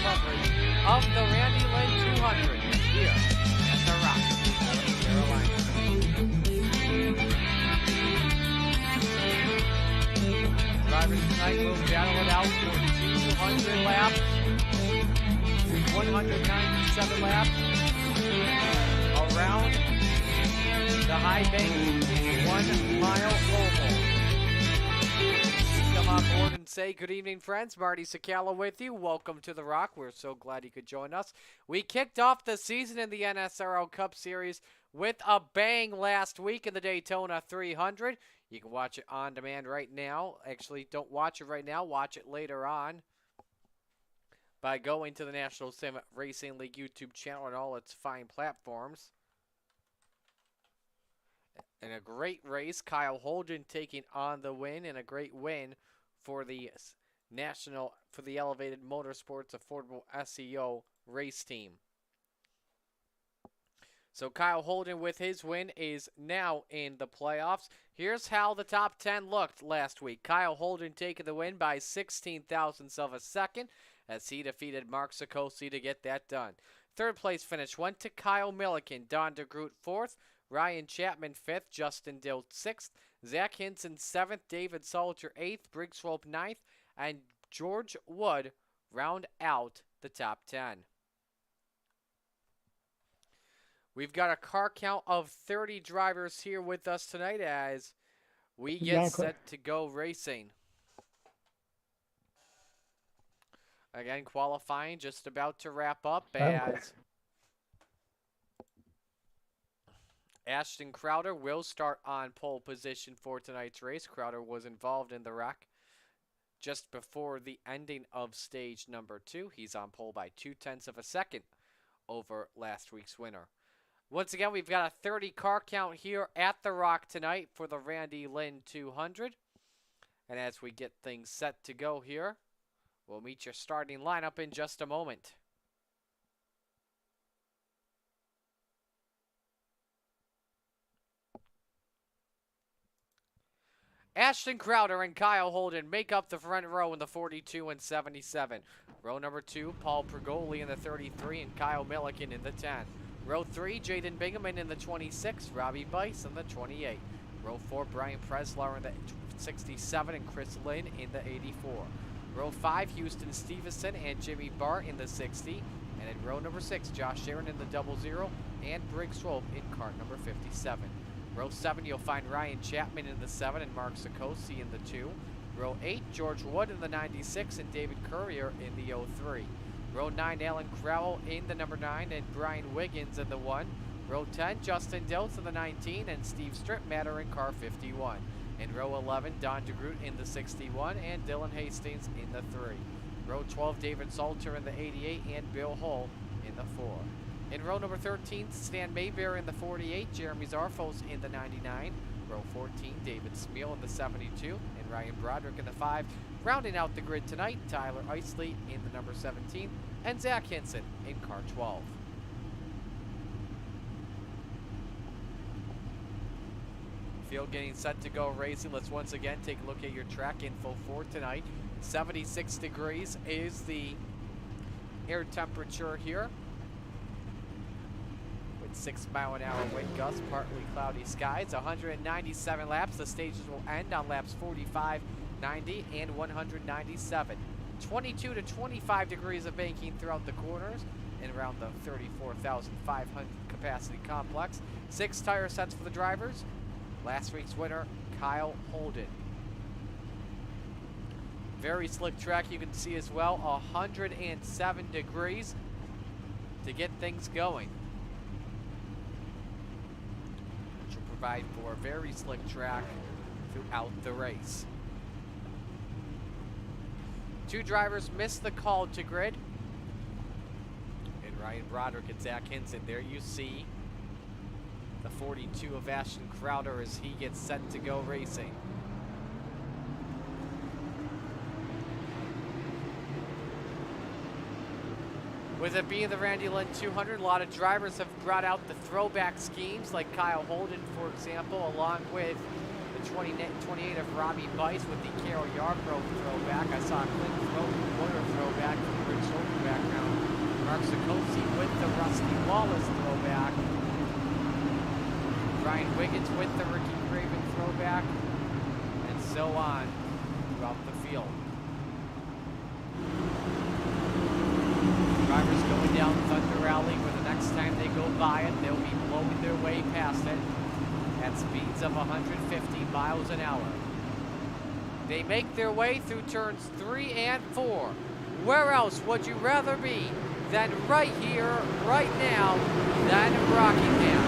coverage of the Randy Lynn 200 here at the Rock, North Carolina. Drivers tonight will battle it out for 200 laps, 197 laps around the high bank 1 mile oval. Come on board and say good evening, friends. Marty Sakala with you. Welcome to the Rock. We're so glad you could join us. We kicked off the season in the NSRL Cup Series with a bang last week in the Daytona 300. You can watch it on demand right now. Actually, don't watch it right now. Watch it later on by going to the National Sim Racing League YouTube channel and all its fine platforms. And a great race. Kyle Holden taking on the win, and a great win for the Elevated Motorsports Affordable SEO race team. So Kyle Holden with his win is now in the playoffs. Here's how the top 10 looked last week. Kyle Holden taking the win by 16 thousandths of a second as he defeated Mark Sikosi to get that done. Third place finish went to Kyle Milliken. Don DeGroot 4th. Ryan Chapman 5th. Justin Dill 6th. Zach Hinson 7th. David Salter 8th. Briggs Swope 9th. And George Wood round out the top 10. We've got a car count of 30 drivers here with us tonight as we get set to go racing. Again, qualifying just about to wrap up as Ashton Crowder will start on pole position for tonight's race. Crowder was involved in the wreck just before the ending of stage number 2. He's on pole by 0.2 of a second over last week's winner. Once again, we've got a 30 car count here at the Rock tonight for the Randy Lynn 200. And as we get things set to go here, we'll meet your starting lineup in just a moment. Ashton Crowder and Kyle Holden make up the front row in the 42 and 77. Row number 2, Paul Pergoli in the 33 and Kyle Milliken in the 10. Row 3, Jaden Bingaman in the 26, Robbie Bice in the 28. Row 4, Brian Preslar in the 67 and Chris Lynn in the 84. Row 5, Houston Stevenson and Jimmy Bart in the 60. And in row number 6, Josh Sharon in the 00 and Briggs Swope in car number 57. Row 7, you'll find Ryan Chapman in the 7 and Mark Sikosi in the 2. Row 8, George Wood in the 96 and David Courier in the 03. Row 9, Alan Crowell in the number 9 and Brian Wiggins in the 1. Row 10, Justin Diltz in the 19 and Steve Stripmatter in car 51. In row 11, Don DeGroot in the 61 and Dylan Hastings in the 3. Row 12, David Salter in the 88 and Bill Hull in the 4. In row number 13, Stan Mayberry in the 48, Jeremy Zarfos in the 99. Row 14, David Smeal in the 72 and Ryan Broderick in the 5. Rounding out the grid tonight, Tyler Isley in the number 17 and Zach Hinson in car 12. Field getting set to go racing. Let's once again take a look at your track info for tonight. 76 degrees is the air temperature here, with 6-mile-an-hour wind gusts, partly cloudy skies. 197 laps. The stages will end on laps 45, 90, and 197. 22 to 25 degrees of banking throughout the corners and around the 34,500 capacity complex. 6 tire sets for the drivers. Last week's winner, Kyle Holden. Very slick track you can see as well. 107 degrees to get things going, which will provide for a very slick track throughout the race. 2 drivers missed the call to grid. And Ryan Broderick and Zach Hinson. There you see the 42 of Ashton Crowder as he gets set to go racing. With it being the Randy Lynn 200, a lot of drivers have brought out the throwback schemes, like Kyle Holden, for example, along with the 28 of Robbie Bice with the Carol Yarbrough throwback. I saw a Clint Motor throwback from Rich Holden background Mark Sikosi with the Rusty Wallace throwback. Brian Wiggins with the Ricky Craven throwback. And so on throughout the field. Drivers going down Thunder Alley, where the next time they go by it, they'll be blowing their way past it at speeds of 150 miles an hour. They make their way through turns 3 and 4. Where else would you rather be than right here, right now, than Rockingham?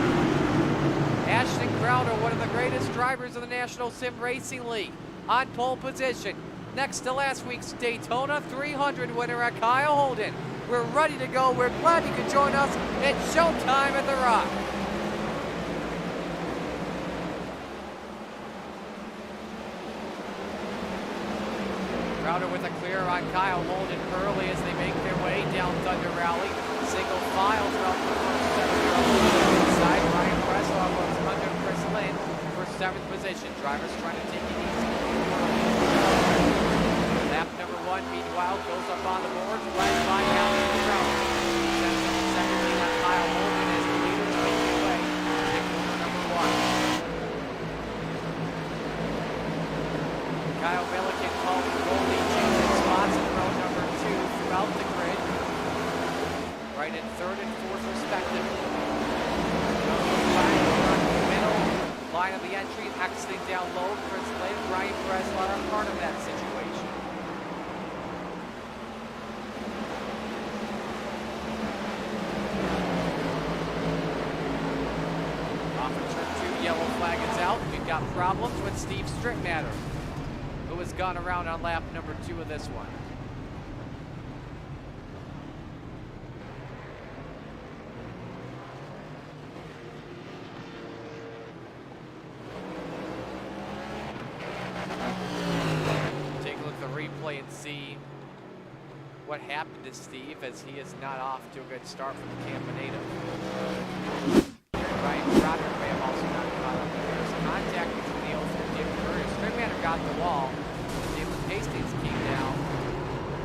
Ashton Crowder, one of the greatest drivers of the National Sim Racing League, on pole position, next to last week's Daytona 300 winner at Kyle Holden. We're ready to go. We're glad you could join us. It's showtime at the Rock. Crowder with a clear on Kyle Holden early as they make their way down Thunder Rally. Single file throughout the first 7 rows. Inside, Ryan Breslau runs under Chris Lynn for 7th position. Drivers trying to take it easy. Lap number 1, meanwhile, goes up on the board, led by Ashton Crowder. Second lead on Kyle Holden as the leaders make their way to corner number 1. Kyle Milliken called the goalie, changing spots in row number 2 throughout the grid. Right in 3rd and 4th respectively. Middle line of the entry, exiting down low. Chris Lynn, Ryan Breslau are part of that situation. Off of turn 2, yellow flag is out. We've got problems with Steve Strittmatter, who has gone around on lap number 2 of this one. Take a look at the replay and see what happened to Steve, as he is not off to a good start from the Tampa native. Ryan Broderick may have also not caught up. There's contact between the 0-3 and David Curtis. Strittmatter got the wall. David Hastings came down.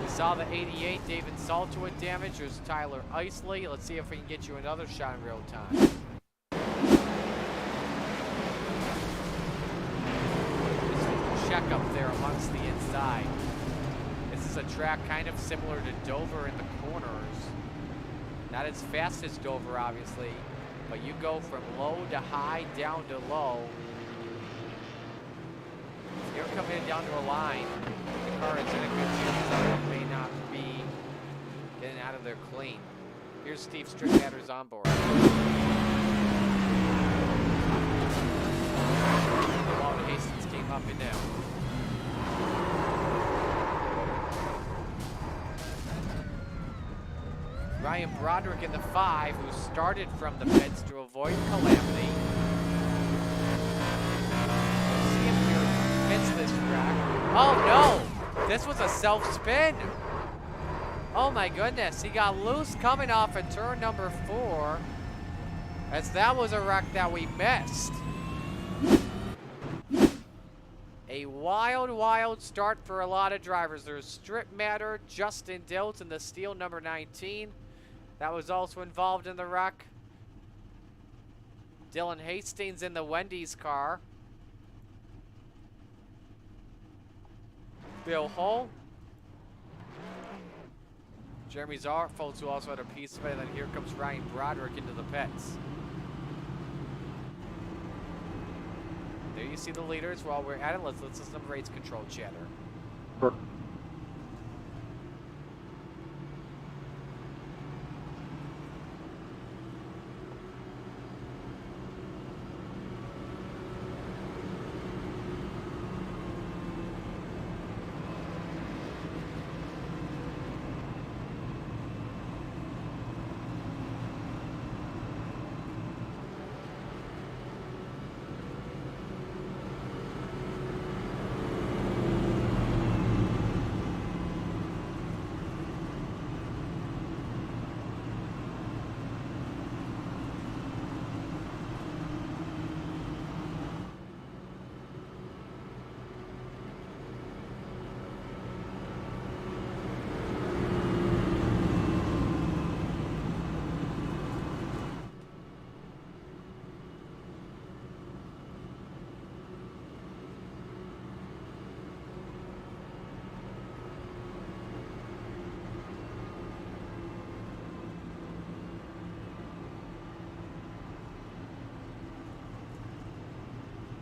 We saw the 88 David Saltwood damage. There's Tyler Isley. Let's see if we can get you another shot in real time. Just check up there amongst the inside. This is a track kind of similar to Dover in the corners. Not as fast as Dover, obviously, but you go from low to high, down to low. You're coming down to a line. The car is in a good shape, so it may not be getting out of there clean. Here's Steve Strittmatter's on board. Long Hastings came up and down. Ryan Broderick in the 5, who started from the pits to avoid calamity. See if he hits this track. Oh no! This was a self-spin! Oh my goodness, he got loose coming off of turn number 4, as that was a wreck that we missed. A wild, wild start for a lot of drivers. There's Strittmatter, Justin Diltz in the steel number 19. That was also involved in the wreck. Dylan Hastings in the Wendy's car. Bill Hull. Jeremy Zarfolds, who also had a piece of it. And then here comes Ryan Broderick into the pits. There you see the leaders. While we're at it, let's listen to some race control chatter.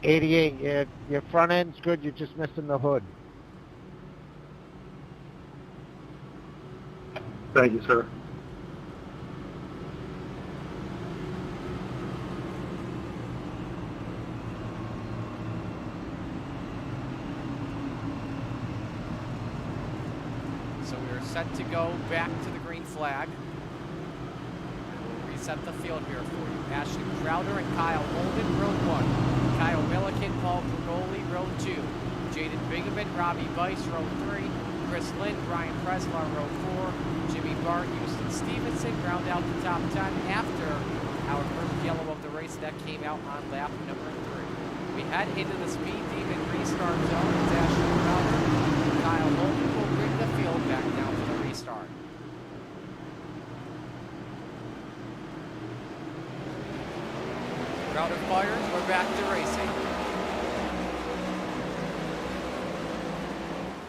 88. Your front end's good. You're just missing the hood. Thank you, sir. So we're set to go back to the green flag. We'll reset the field here for you. Ashton Crowder and Kyle Holden, row 1. Kyle Milliken, Paul Pergoli, row 2. Jaden Bingaman, Robbie Bice, row 3. Chris Lynn, Brian Preslar, row 4. Jimmy Bart, Houston Stevenson round out the top 10 after our first yellow of the race that came out on lap number 3. We head into the speed demon restart zone as Ashton Crowder and Kyle Holden will bring the field back down to the restart. Crowder fires, we're back to racing.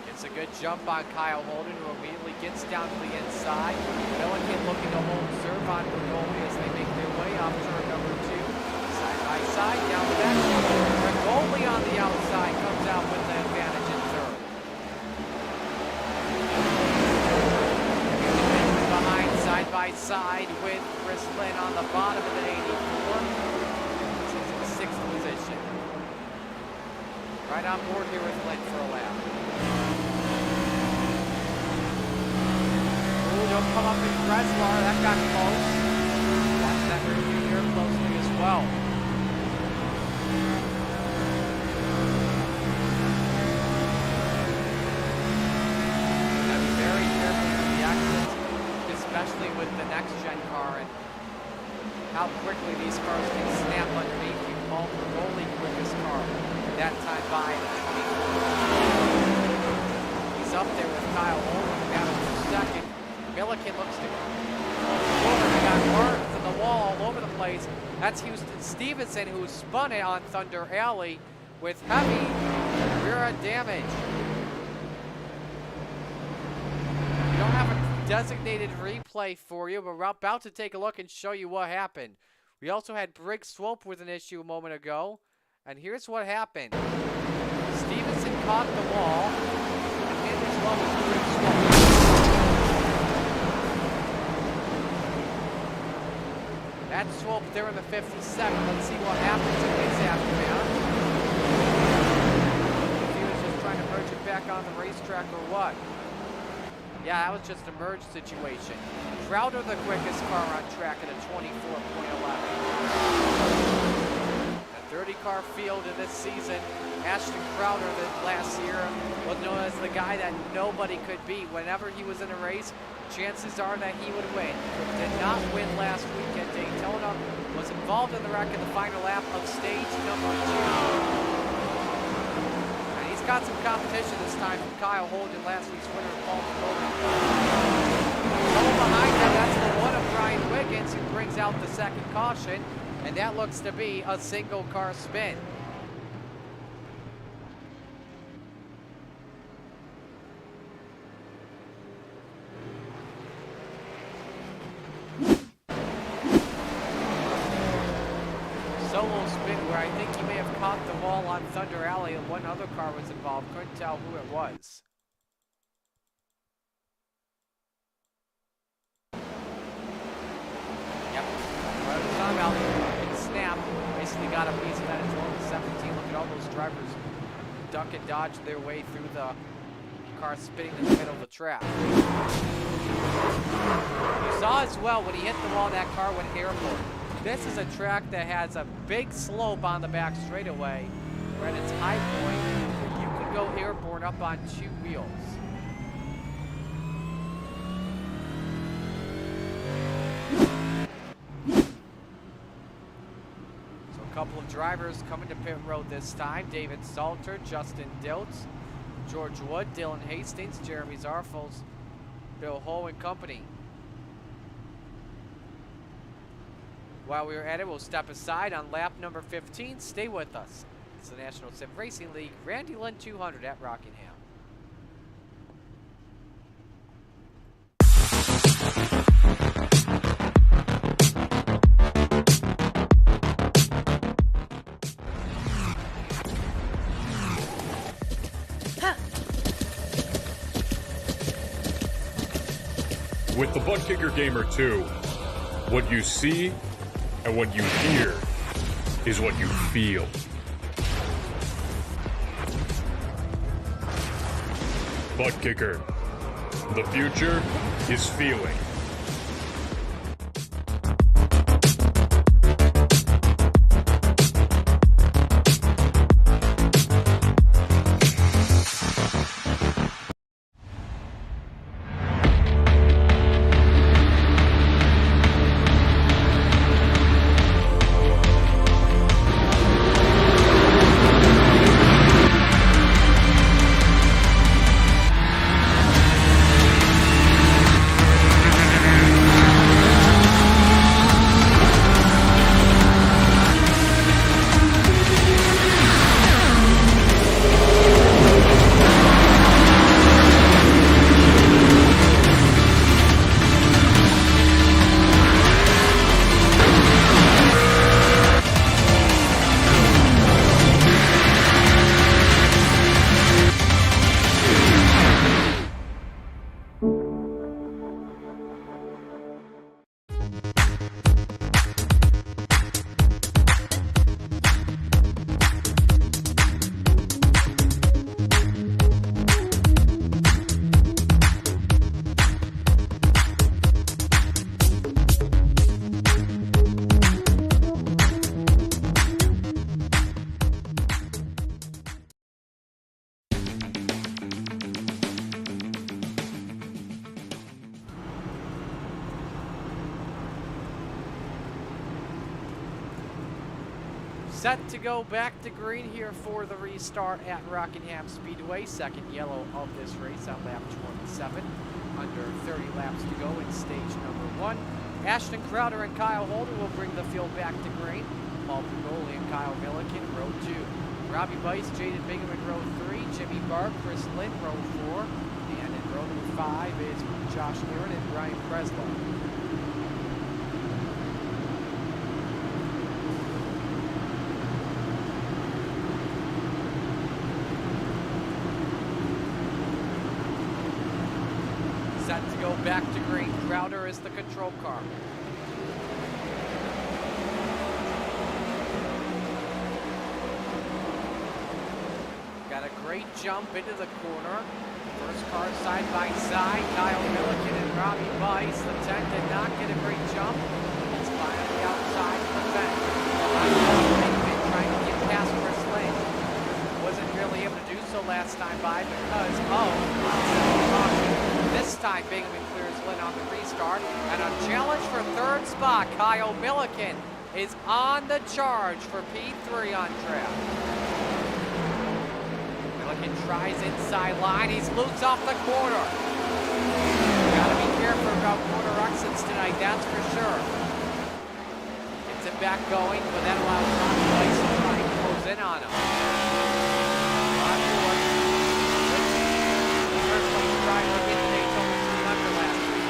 Gets a good jump on Kyle Holden, who immediately gets down to the inside. Milliken looking to hold serve on Pergoli as they make their way off turn number 2. Side by side, down the back. Pergoli on the outside comes out with the advantage in third. Behind side by side with Chris Lynn on the bottom of the 84. Sixth position. Right on board here with Lynn for a lap. Ooh, don't come up in Preslar. That got close. Watch that review here closely as well. Gotta be very careful with the exits, especially with the next gen car and how quickly these cars can snap underneath you. Paul Pergoli, quickest car. That time by the 24. He's up there with Kyle Holden, battle for second. Milliken looks to forward. They got marks in the wall all over the place. That's Houston Stevenson, who spun it on Thunder Alley with heavy rear end damage. We don't have a designated replay for you, but we're about to take a look and show you what happened. We also had Briggs Swope with an issue a moment ago, and here's what happened. Stevenson caught the wall, and hit as well as Briggs Swope. That Swope there in the 57. Let's see what happens in his aftermath. If he was just trying to merge it back on the racetrack or what. Yeah, that was just a merge situation. Crowder the quickest car on track at a 24.11. A 30-car field in this season. Ashton Crowder that last year was known as the guy that nobody could beat. Whenever he was in a race, chances are that he would win. Did not win last week at Daytona. Was involved in the wreck in the final lap of stage number 2. He's got some competition this time from Kyle Holden, last week's winner, Paul Pergoli. Trouble behind him, that's the one of Brian Wiggins, who brings out the second caution, and that looks to be a single car spin. Solo spin where I think he may have caught the wall on Thunder Alley and one other car was involved. Couldn't tell who it was. Yep. Right at the time out, didn't snap. Basically got a piece of that as well as 17. Look at all those drivers duck and dodge their way through the car spinning in the middle of the track. You saw as well when he hit the wall, that car went airborne. This is a track that has a big slope on the back straightaway, where at its high point, you can go airborne up on 2 wheels. So a couple of drivers coming to pit road this time. David Salter, Justin Diltz, George Wood, Dylan Hastings, Jeremy Zarfels, Bill Ho and company. While we are at it, we'll step aside on lap number 15. Stay with us. It's the National Sim Racing League Randy Lynn 200 at Rockingham. With the Butt Kicker Gamer 2, what you see and what you hear is what you feel. Butt Kicker. The future is feeling. Set to go back to green here for the restart at Rockingham Speedway. Second yellow of this race on lap 27. Under 30 laps to go in stage number 1. Ashton Crowder and Kyle Holder will bring the field back to green. Paul Pugoli and Kyle Milliken, row 2. Robbie Bice, Jaden Bingham in row 3. Jimmy Barb, Chris Lynn, row 4. And in row number 5 is Josh Aaron and Brian Preslow. Set to go back to green. Crowder is the control car. Got a great jump into the corner. First car side by side. Kyle Milliken and Robbie Bice. The 10 did not get a great jump. He's finally outside the fence. Trying to get past Chris Lane. Wasn't really able to do so last time by because of caution. This time, Bingham clears Lynn on the restart. And a challenge for third spot. Kyle Milliken is on the charge for P3 on track. Milliken tries inside line. He's loose off the corner. Gotta be careful about corner exits tonight, that's for sure. Gets it back going, but that allows Robbie Bice to try and close in on him. First place driver in the Daytona 300 last week.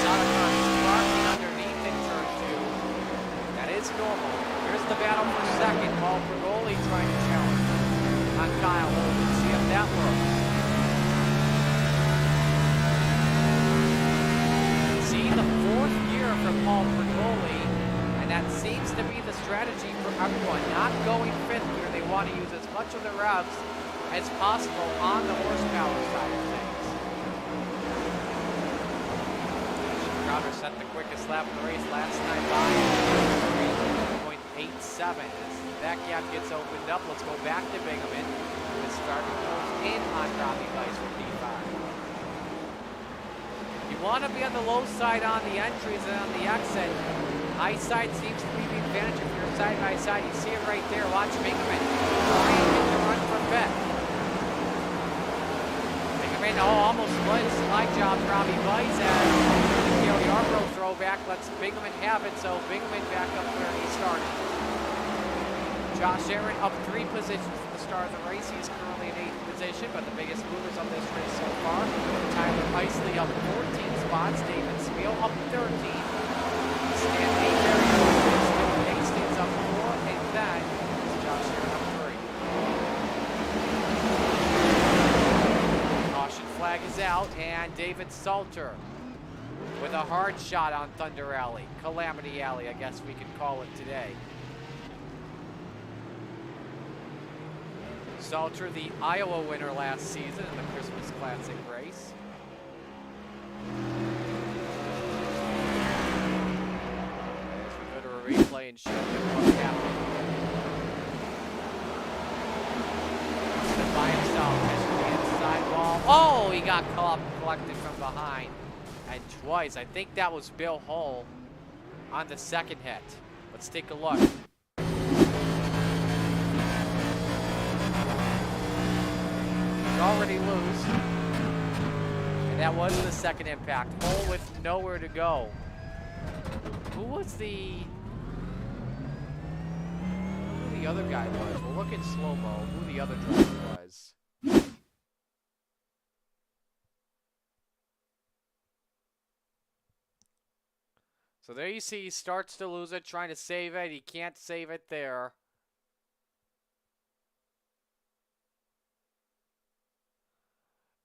Sodercon sparking underneath in turn 2. That is normal. Here's the battle for second. Paul Pugoli trying to challenge on Kyle Holden. See if that works. See the 4th year from Paul Pugoli. And that seems to be the strategy for everyone. Not going 5th here. They want to use as much of the revs as possible on the horsepower side of things. Crowder set the quickest lap of the race last night by 3.87. As that gap gets opened up, let's go back to Bingham. And start to close in on Robbie Bice for P5. You want to be on the low side on the entries and on the exit. High side seems to be the advantage if you're side by side. You see it right there. Watch Bingham trying to get the run for Fett. Bingham almost slide job Robbie Bice as the Yarbrough throwback lets Bingham have it. So Bingham back up where he started. Josh Aaron up 3 positions at the start of the race. He's currently in 8th position, but the biggest movers on this race so far. Tyler Isley up 14 spots. David Spiel up 13. Stanley Hastings up 4, and then Josh Aaron up 3. out, and David Salter with a hard shot on Thunder Alley. Calamity Alley, I guess we could call it today. Salter, the Iowa winner last season in the Christmas Classic race. As we go to a replay and show you what happened. By himself, catching the inside wall. Oh, he got caught, collected from behind. And twice. I think that was Bill Hull on the second hit. Let's take a look. He's already loose. And that was the second impact. Hull with nowhere to go. Who was the other guy was? We'll look in slow-mo who the other driver was. So there you see, he starts to lose it, trying to save it. He can't save it there.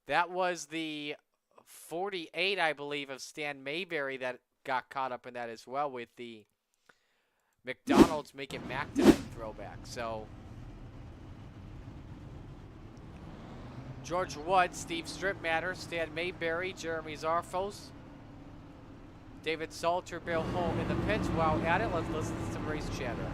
That was the 48, I believe, of Stan Mayberry that got caught up in that as well, with the McDonald's Make It Mac tonight throwback. So George Wood, Steve Stripmatter, Stan Mayberry, Jeremy Zarfos, David Salter, Bill Holm in the pits. While at it, let's listen to some race chatter.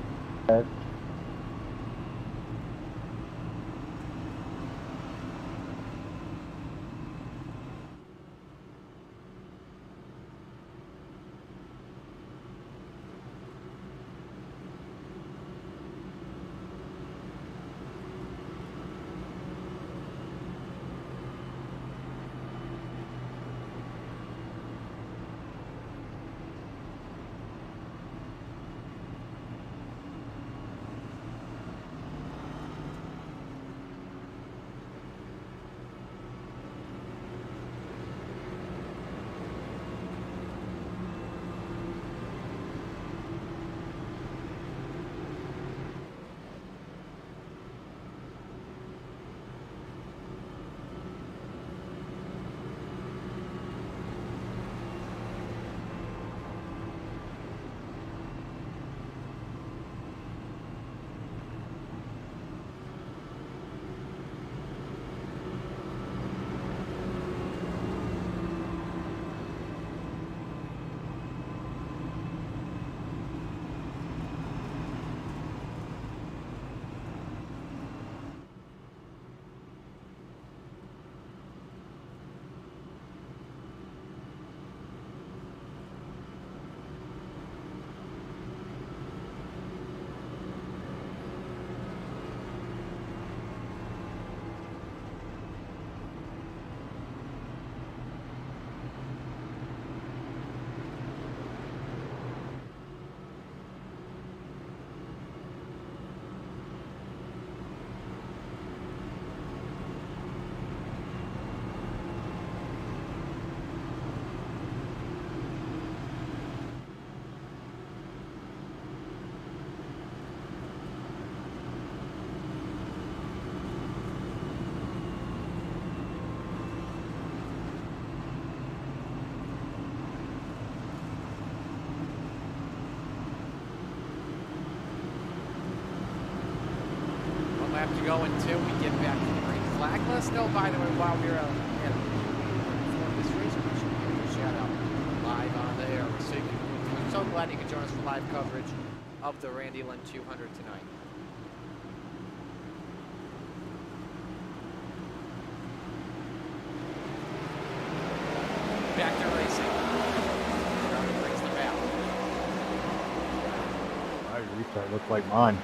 Lap to go until we get back to the green flag. Let us know, by the way, while we're for this race, we should give you a shout out live on the air. We're so glad you could join us for live coverage of the Randy Lynn 200 tonight. Back to racing. Charlie brings the bat. My restart looks like mine.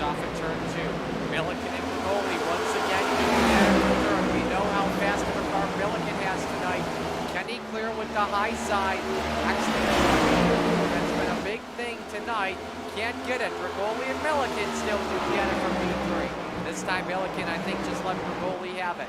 Off at turn 2. Milliken and Bergoli once again getting there for third. We know how fast of a car Milliken has tonight. Can he clear with the high side? Actually, that's been a big thing tonight. Can't get it. Bergoli and Milliken still do get it from P3. This time Milliken, I think, just let Bergoli have it.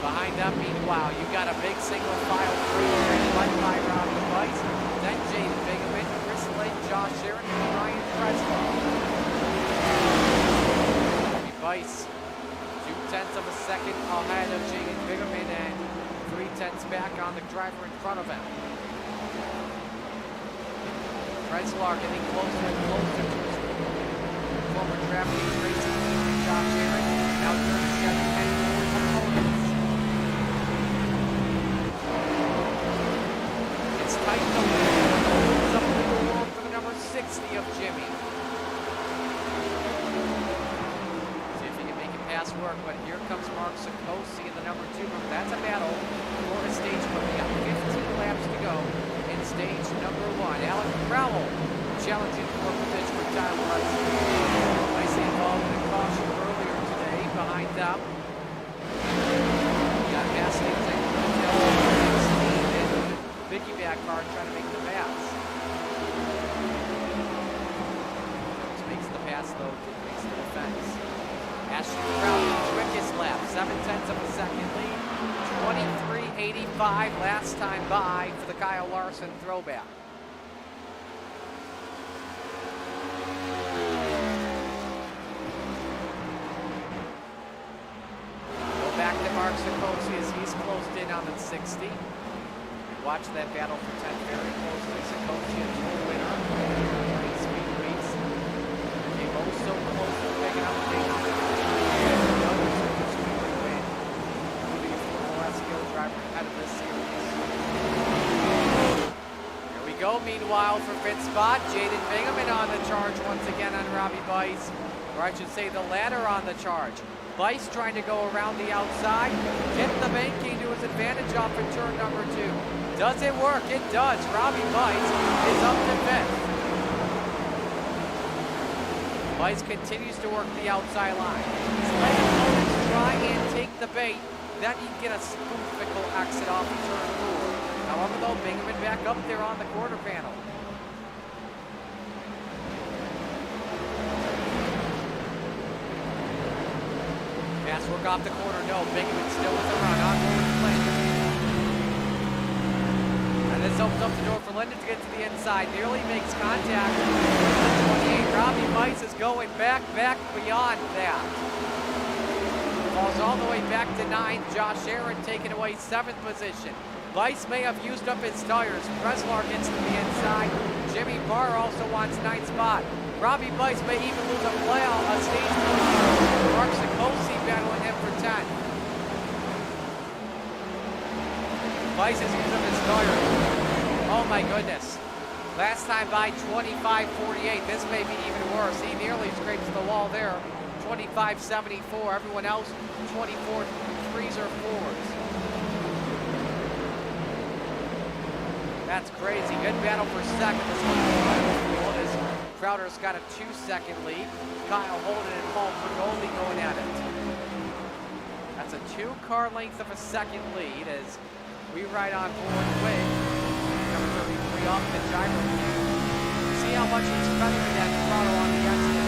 Behind them, meanwhile, you got a big single file through led by Rob Device. Then Jaden Bingaman, Chris Lake, Josh Aaron, and Ryan Preslow. Bobby Bice, 0.2 of a second ahead of Jaden Bingaman and 0.3 back on the driver in front of him. Preslow getting closer and closer to his former DraftKings Racing teammate Josh Aaron, now 37 heading towards opponents. It's tight though. Opens up the door for the number 60 of Jimmy. See if he can make it pass work, but here comes Mark Sikosi in the number 2 group. That's a battle for a stage one. We got 15 laps to go in stage number 1. Alec Crowell challenging for position for Tyler Rice. Rice involved in a caution earlier today behind them. We got Hastings and Cordell and piggyback car trying to make the pass. Jones makes the pass though, makes the defense. Ashton Crowley, quickest lap, 0.7 of a second lead, 23.85 last time by for the Kyle Larson throwback. Go back to Mark Sikosi as he's closed in on the 60. Watch that battle for 10 very closely. Sikosi a total winner. Great speed race. Came oh so close to picking up the another super speed win. Moving a Formula S skill driver ahead of this series. Here we go. Meanwhile, for fifth spot, Jaden Bingaman on the charge once again on Robbie Bice. Or I should say the ladder on the charge. Bice trying to go around the outside, get the banking to his advantage off in turn number 2. Does it work? It does. Robbie Bice is up to 5th. Bice continues to work the outside line. He's letting opponents try and take the bait. Then he can get a spoonful exit off of turn 4. However, though, Bingaman back up there on the quarter panel. Pass work off the corner. No, Bingaman still with the run on Lynn. And this opens up the door for Lynn to get to the inside. Nearly makes contact with the 28. Robbie Bice is going back beyond that. Falls all the way back to 9. Josh Aaron taking away 7th position. Bice may have used up his tires. Preslar gets to the inside. Jimmy Barr also wants 9th spot. Robbie Bice may even lose a playoff, a stage point. Mark Sikosi battling him for 10. Bice has used up his tires. Oh my goodness. Last time by 25.48. This may be even worse. He nearly scrapes the wall there. 25.74. Everyone else 24.3s or 4s. That's crazy. Good battle for second. This one is Crowder's got a 2-second lead. Kyle Holden and Paul Pergoli going at it. That's a 2-car length of a second lead as we ride on board with number 33 off the gyro. See how much he's feathering that throttle on the exit.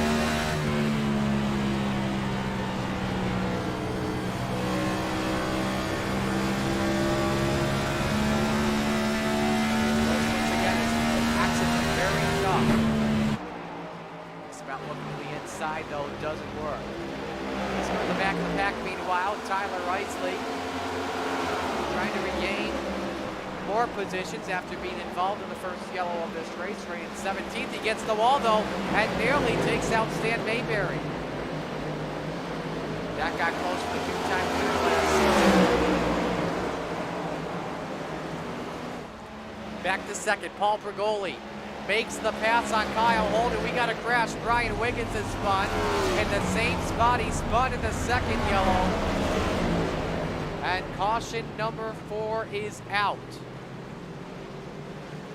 Side though doesn't work. He's going to the back of the pack meanwhile. Tyler Wrightley trying to regain more positions after being involved in the first yellow of this race. Ran 17th. He gets the wall though and nearly takes out Stan Mayberry. That got close to the 2-time winner last season. Back to second. Paul Pergoli makes the pass on Kyle Holden. We got a crash. Brian Wiggins has spun in the same spot he spun in the second yellow. And caution number 4 is out.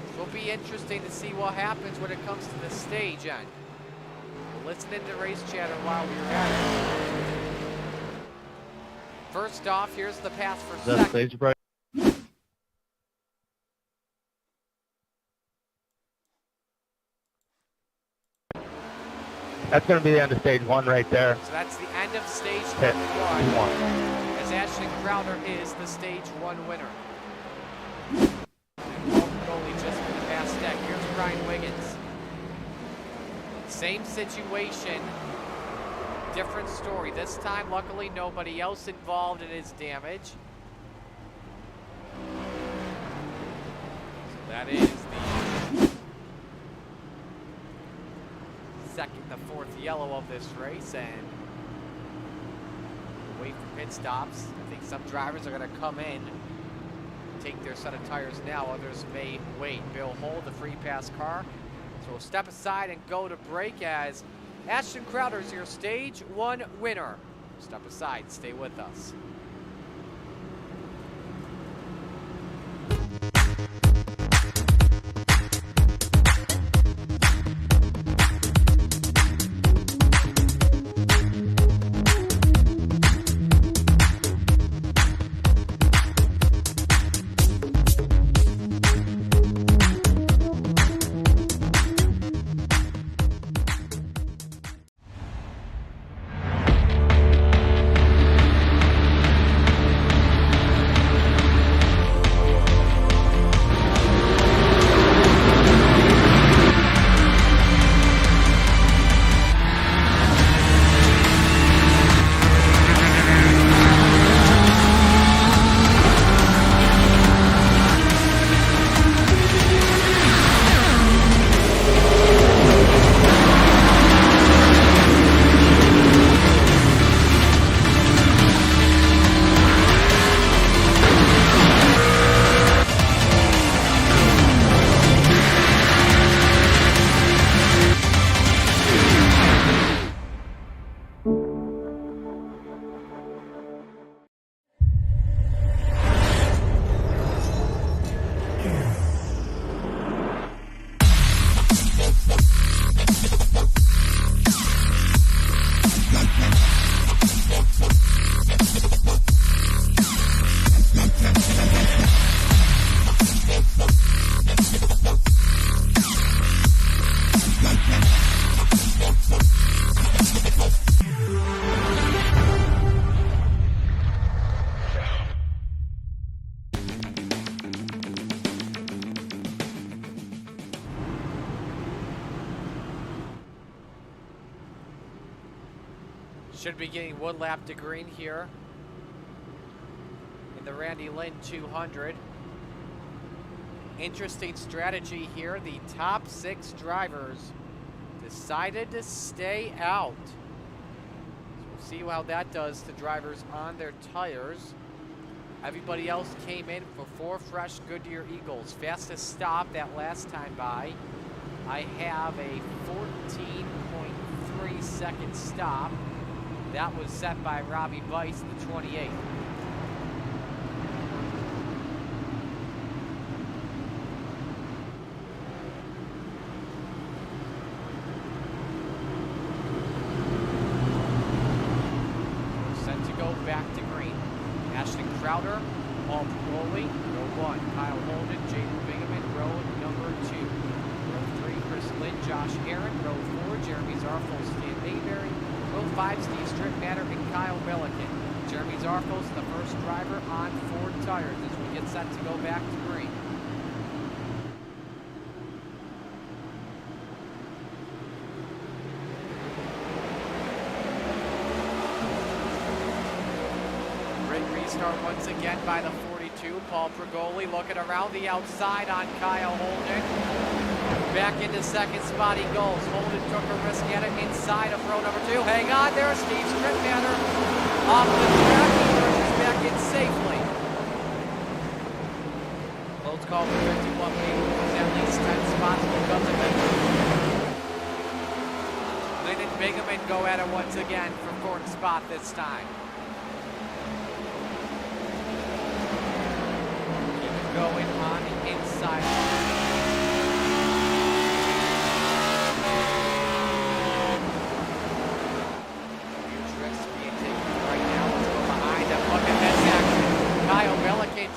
It will be interesting to see what happens when it comes to the stage end. We'll listen into race chatter while we're at it. First off, here's the pass for second. Stage break. That's going to be the end of stage 1 right there. So that's the end of stage number 1. As Ashton Crowder is the stage 1 winner. And Paul Pergoli just for the past decade. Ryan Wiggins. Same situation, different story. This time, luckily, nobody else involved in his damage. So that is the fourth yellow of this race, and wait for pit stops. I think some drivers are going to come in, take their set of tires now. Others may wait. Bill Hull, the free pass car. So we'll step aside and go to break as Ashton Crowder is your stage 1 winner. Step aside, stay with us. Should be getting one lap to green here in the Randy Lynn 200. Interesting strategy here. The top 6 drivers decided to stay out. So we'll see how that does to drivers on their tires. Everybody else came in for 4 fresh Goodyear Eagles. Fastest stop that last time by. I have a 14.3 second stop. That was set by Robbie Weiss, the 28th. Set to go back to green. Ashton Crowder, Paul Pagoli, row 1. Kyle Holden, Jaden Bingaman, row number 2. Row 3, Chris Lynn, Josh Aaron. Row 4, Jeremy Zarfel, Stan Mayberry. Row 5, Steve Strickmatter and Kyle Milliken. Jeremy Zarfos, the first driver on Ford tires as we get set to go back to green. Great restart once again by the 42. Paul Pagoli looking around the outside on Kyle Holden. Back into second spot he goes. Holden took a risk at it inside of row number 2. Hang on there, Steve Strickmatter off the track. He pushes back in safely. Close call for 51. Maybe lose at least 10 spots because of it. Lynn and Bingaman go at it once again for 4th spot this time. Keep it going on the inside.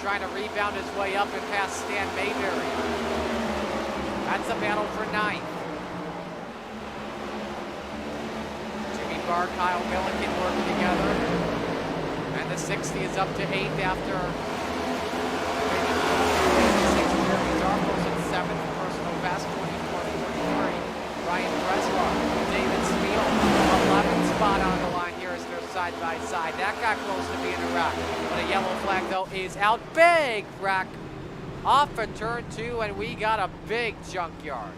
Trying to rebound his way up and past Stan Mayberry. That's a battle for 9th. Jimmy Barr, Kyle Milliken working together. And the 60 is up to 8th after 6th. Jeremy Darkos in 7th, personal best 24. is out. Big wreck off of turn 2, and we got a big junkyard.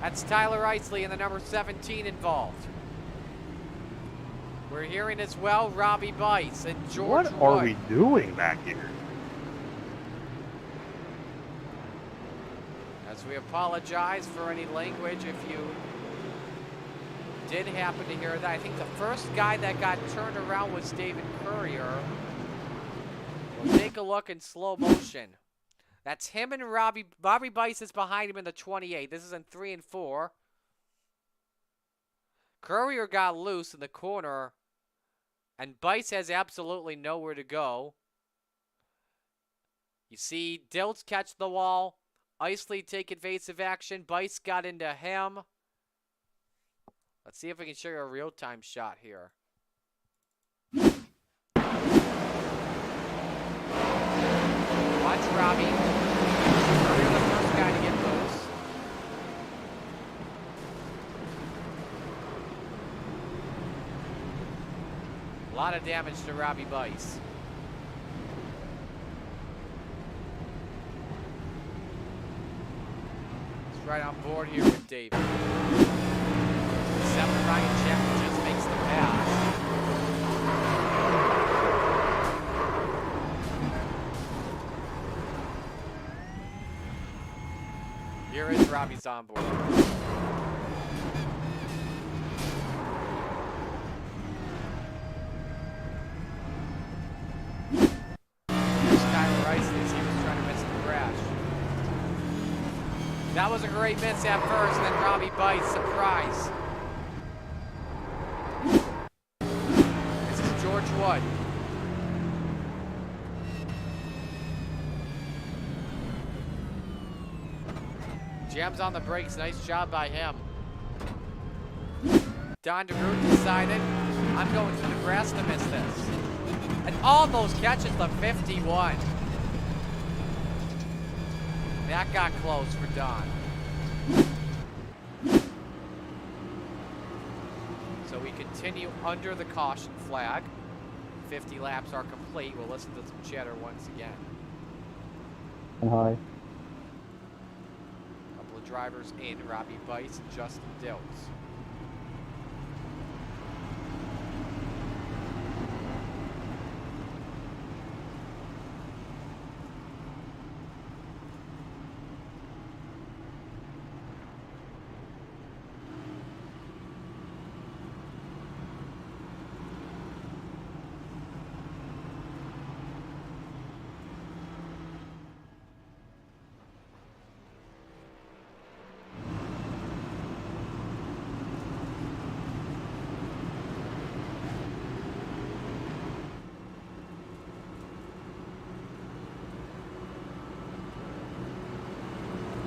That's Tyler Isley and the number 17 involved. We're hearing as well Robbie Bice and George What are Wood. we doing back here? As we apologize for any language if you did happen to hear that. I think the first guy that got turned around was David Courier. We'll take a look in slow motion. That's him and Robbie. Robbie Bice is behind him in the 28. This is in 3 and 4. Courier got loose in the corner, and Bice has absolutely nowhere to go. You see Dilts catch the wall. Isley take evasive action. Bice got into him. Let's see if we can show you a real-time shot here. Watch Robbie. You're the first guy to get loose. A lot of damage to Robbie Bice. He's right on board here with David. 7 Ryan Chapman just makes the pass. Here is Robbie's onboard. Here's Tyler Isley as he was trying to miss the crash. That was a great miss at first, then Robbie Bice, surprise. This is George Wood. Jams on the brakes, nice job by him. Don DeGroot decided, I'm going to the grass to miss this. And almost catches the 51. That got close for Don. So we continue under the caution flag. 50 laps are complete. We'll listen to some chatter once again. Hi. Couple of drivers in, Robbie Bice and Justin Dilts.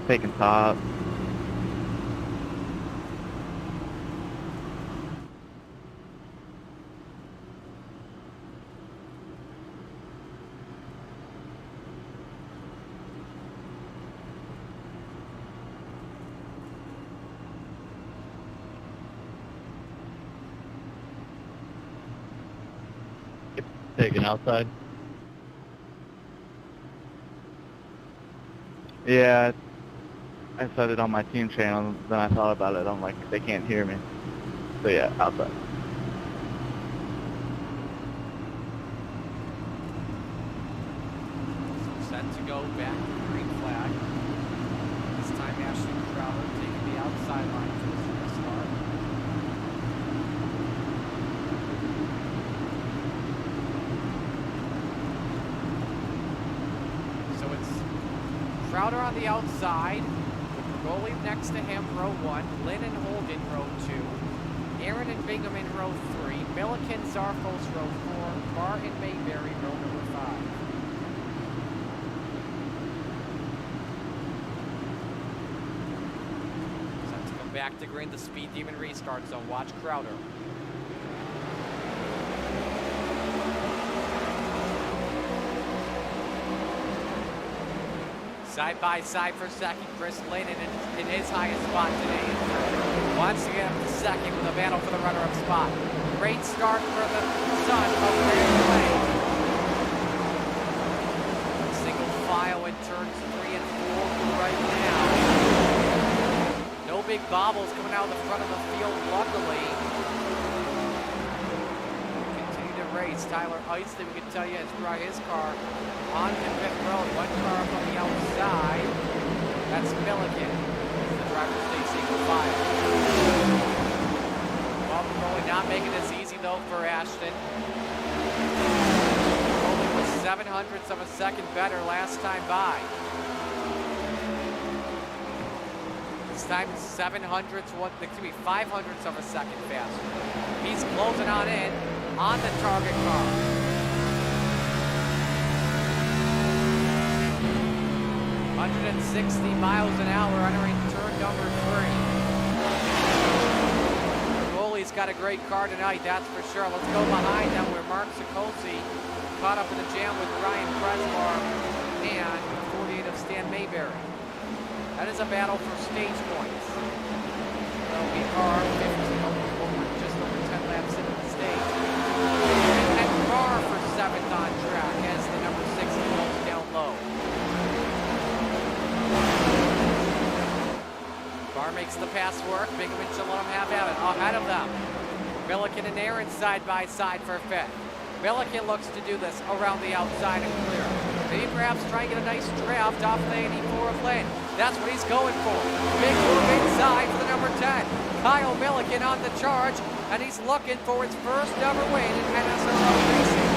Taking top. Taking outside. Yeah, I said it on my team channel, then I thought about it. I'm like, they can't hear me. So yeah, outside. Set to go back to the green flag. This time Ashton Crowder taking the outside line for the restart. So it's Crowder on the outside, with Bergoli next to him, row 1, Lynn and Holden, row 2, Aaron and Bingham in row 3, Milliken, Zarfos, row 4, Barr and Mayberry, row number 5. Set to come back to green, the speed demon restart zone. Watch Crowder. Side by side for second, Chris Lynn in his highest spot today. Wants to get up to second with a battle for the runner-up spot. Great start for the son of Grand Clay. turns 3 and 4 right now. No big bobbles coming out of the front of the field, luckily. Continue to race. Tyler Isley, we can tell you, has brought his car on to pit road. One car up on the outside. That's Milliken. The driver stays single file. Well, Piroli not making this easy, though, for Ashton. Only was 7/100ths of a second better last time by. This time, 7/100ths, excuse me, 5/100ths of a second faster. He's closing on in on the target car. 160 miles an hour entering turn number 3. Piroli's got a great car tonight, that's for sure. Let's go behind them where Mark Sikosi caught up in the jam with Ryan Preslar and 48 of Stan Mayberry. That is a battle for stage points. So we are 15, just over 10 laps into the stage. And Carr for 7th on track as the number 6 goes down low. Carr makes the pass work. Bingaman should let him have at it. Ahead of them. Milliken and Aaron side by side for 5th. Milliken looks to do this around the outside and clear. Maybe perhaps try and get a nice draft off the 84 of Lynn. That's what he's going for. Big move inside for the number 10. Kyle Milliken on the charge, and he's looking for his first ever win in NSRL racing.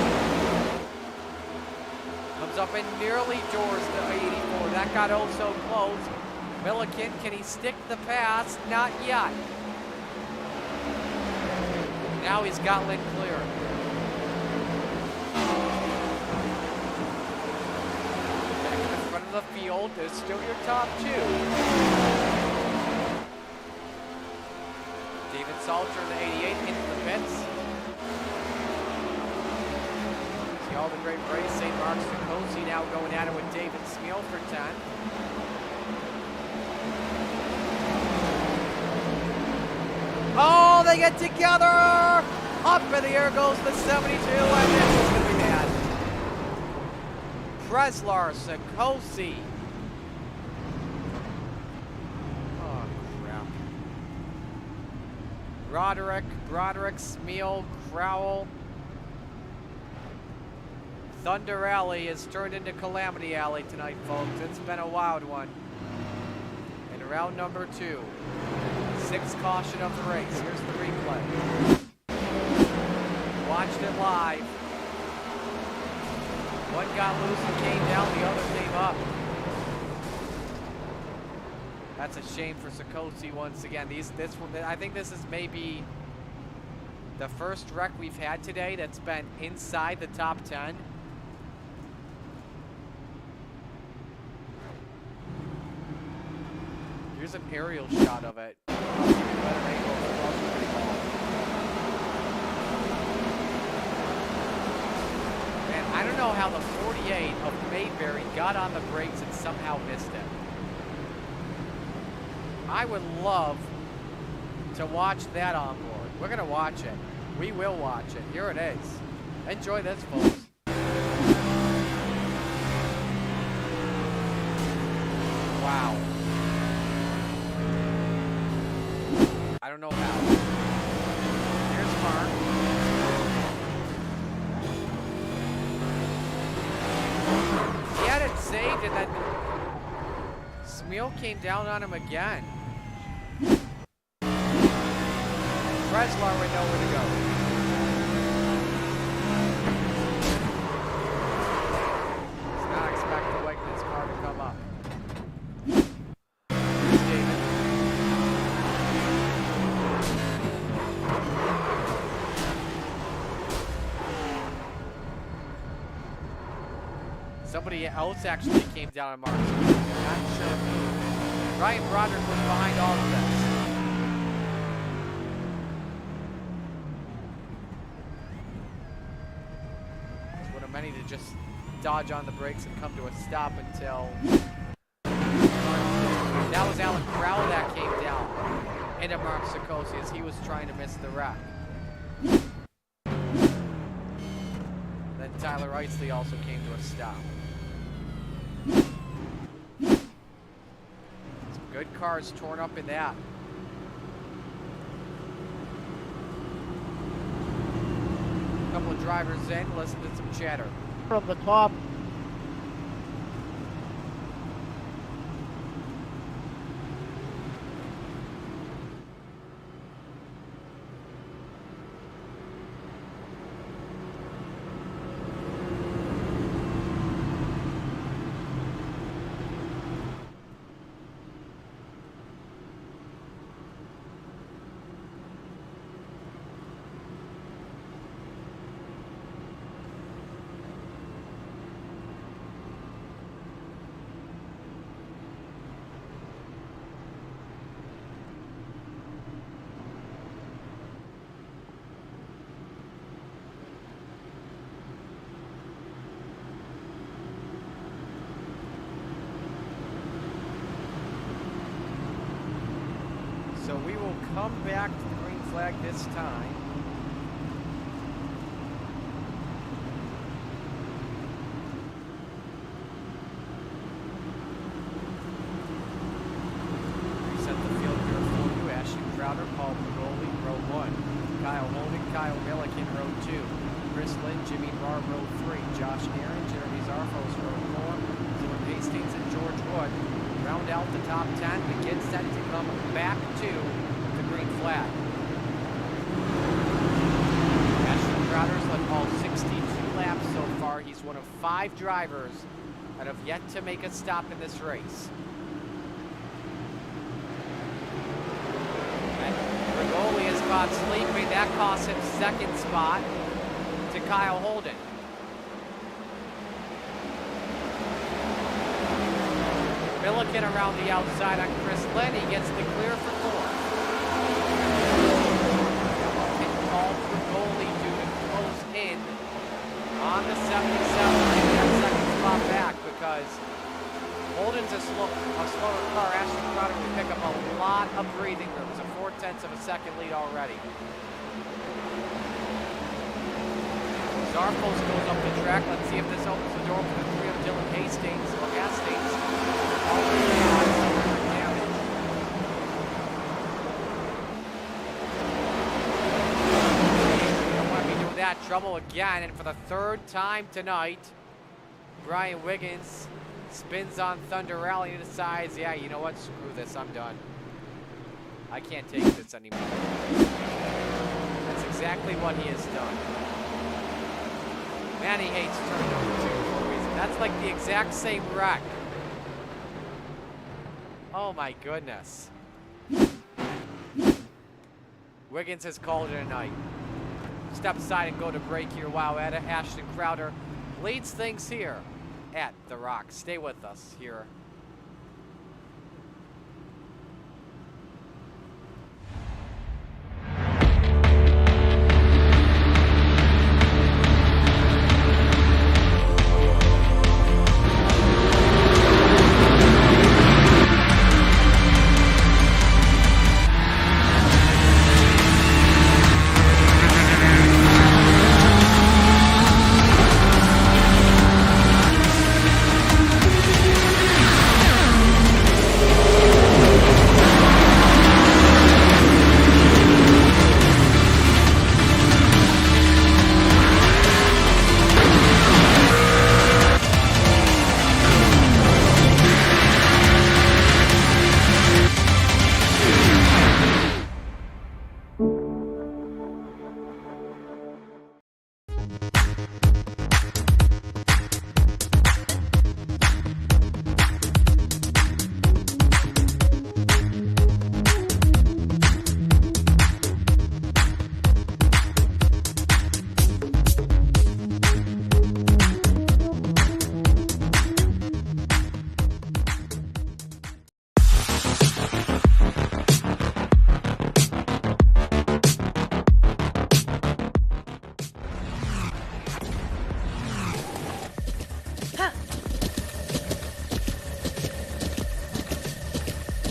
Comes up and nearly doors the 84. That got oh so close. Milliken, can he stick the pass? Not yet. Now he's got Lynn clear. The field is still your top 2. David Salter in the 88 into the pits. See all the great racing. Mark Sikosi now going at it with David Smeal for 10. Oh, they get together! Up in the air goes the 72, and this is going to be bad. Preslar, Sikosi. Oh, crap. Broderick, Smeal, Crowell. Thunder Alley has turned into Calamity Alley tonight, folks. It's been a wild one. In round number 2. 6th caution of the race. Here's the replay. Watched it live. One got loose and came down, the other came up. That's a shame for Sikosi once again. I think this is maybe the first wreck we've had today that's been inside the top 10. Here's an aerial shot of it. I don't know how the 48 of Mayberry got on the brakes and somehow missed it. I would love to watch that on board. We're going to watch it. We will watch it. Here it is. Enjoy this, folks. Wow. I don't know how. Here's Mark. Saved, and then Smeal came down on him again. Preslar would know where to go. Does not expect the Wegmans car to come up. David. Somebody else actually came down on Mark. I'm not sure. Ryan Broderick was behind all of this. It's one of many to just dodge on the brakes and come to a stop until... That was Alan Crowell that came down into Mark Sikosi as he was trying to miss the wreck. Then Tyler Isley also came to a stop. Good cars torn up in that. Couple of drivers in, listen to some chatter. From the top. So we will come back to the green flag this time. Reset the field here for you. Ashton Crowder, Paul Pagoli, row 1. Kyle Holden, Kyle Milliken, row 2. Chris Lynn, Jimmy Barr, row 3. Josh Aaron, Jeremy Zarfos, row 4. Dylan Hastings and George Wood round out the top 10, but get set to come back to the green flag. Ashton Crowder's led all 62 laps so far. He's one of 5 drivers that have yet to make a stop in this race. Rigoli is caught sleeping. That costs him second spot to Kyle Holden. Milliken around the outside on Chris Lynn. He gets the clear for 4th. Paul Pagoli due to close in on the 77. That second spot back because Holden's a slower car. Ashton Crowder will pick up a lot of breathing room. It's a 4/10 of a second lead already. Zarfos goes up the track. Let's see if this opens the door for the 3 of Dylan Hastings. Or Hastings. Don't want to be doing that. Trouble again, and for the 3rd time tonight, Brian Wiggins spins on Thunder Rally and decides, yeah, you know what? Screw this. I'm done. I can't take this anymore. That's exactly what he has done. Man, he hates turn number 2 for a reason. That's like the exact same wreck. Oh my goodness. Wiggins has called it a night. Step aside and go to break here. Wow, Ashton Crowder leads things here at The Rock. Stay with us here.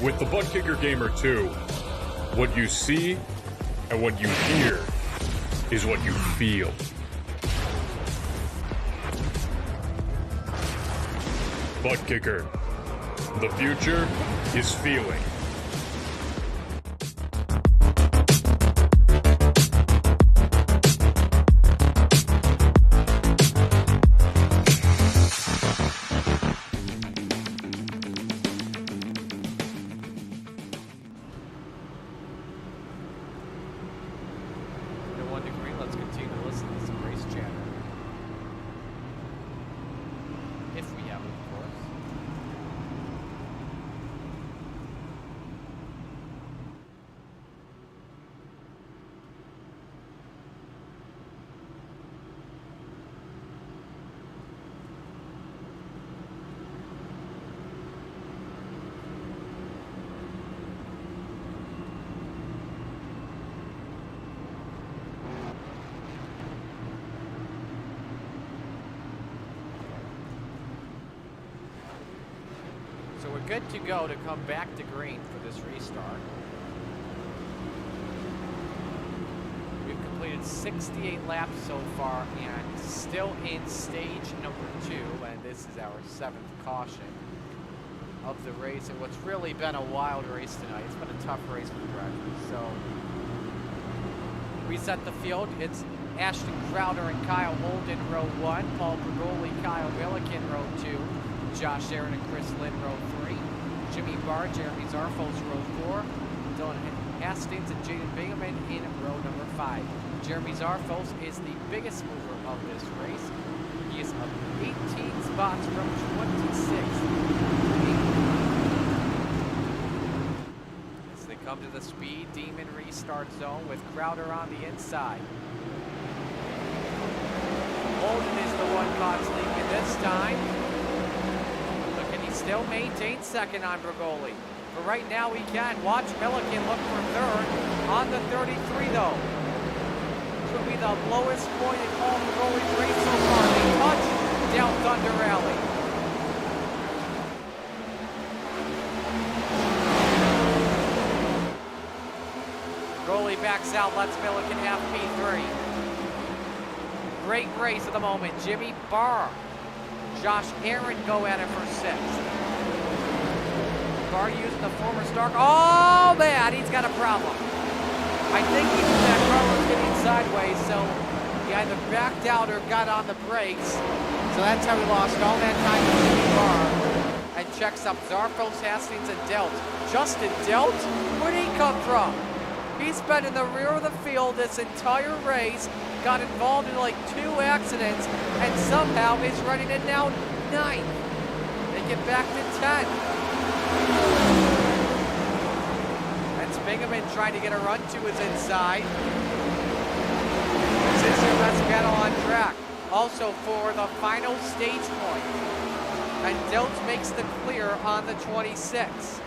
With the Butt Kicker Gamer 2, what you see and what you hear is what you feel. Butt Kicker, The future is feeling. The 1 degree, let's continue to listen to some race chatter. If we have it, of course. So we're good to go to come back to green for this restart. We've completed 68 laps so far and still in stage number 2, and this is our 7th caution of the race. And what's really been a wild race tonight. It's been a tough race for the drivers. So reset the field. It's Ashton Crowder and Kyle Holden, row 1. Paul Bergoli, Kyle Milliken, row 2. Josh Aaron and Chris Lynn, row 3. Jimmy Barr, Jeremy Zarfos, row 4. Dylan Hastings and Jaden Bingham in row number 5. Jeremy Zarfos is the biggest mover of this race. He is up 18 spots from 26th. As they come to the Speed Demon restart zone with Crowder on the inside. Holden is the one caught sleeping this time. Still maintains second on Bergoli. But right now he can. Watch Milliken look for third on the 33 though. This will be the lowest point in all Bergoli's race so far. They touch down Thunder Rally. Bergoli backs out, lets Milliken have P3. Great race at the moment. Jimmy Barr. Josh Aaron go at it for 6th. Barr using the former Stark. Oh man, he's got a problem. I think he knew that car was getting sideways, so he either backed out or got on the brakes. So that's how he lost all that time to Jimmy Barr. And checks up Zarfos, Hastings, and Delt. Justin Delt? Where'd he come from? He's been in the rear of the field this entire race. Got involved in like 2 accidents and somehow is running it now 9th. They get back to 10. That's Bingham trying to get a run to his inside. This is your best battle on track. Also for the final stage point. And Delt makes the clear on the 26.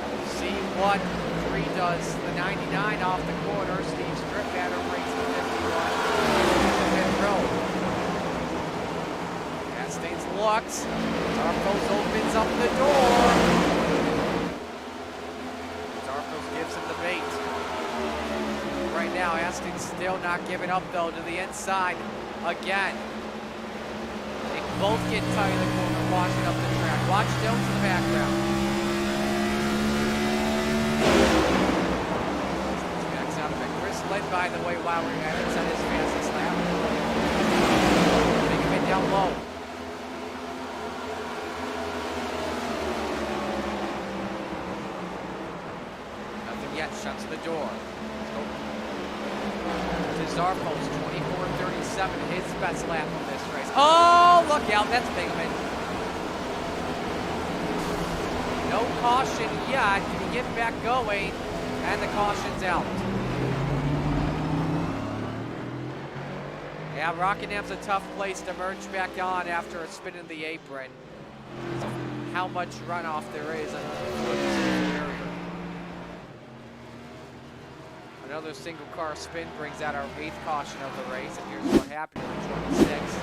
We'll see what 3 does. The 99 off the corner. Steve Stripmatter breaks the 51 in the pit road. Hastings looks. Zarfos opens up the door. Zarfos gives him the bait. Right now, Hastings still not giving up though to the inside again. They both get tight in the corner, washing up the track. Watch Jones in the background. Lynn, by the way, while we're at it, set his fastest lap. Take him in down low. Nothing yet, shuts the door. To Zarfos, 24:37, his best lap of this race. Oh, look out, that's Bingham. No caution yet. Can he get back going? And the caution's out. Yeah, Rockingham's a tough place to merge back on after a spin in the apron. So how much runoff there is on the area. Another single car spin brings out our 8th caution of the race, and here's what happened on 26.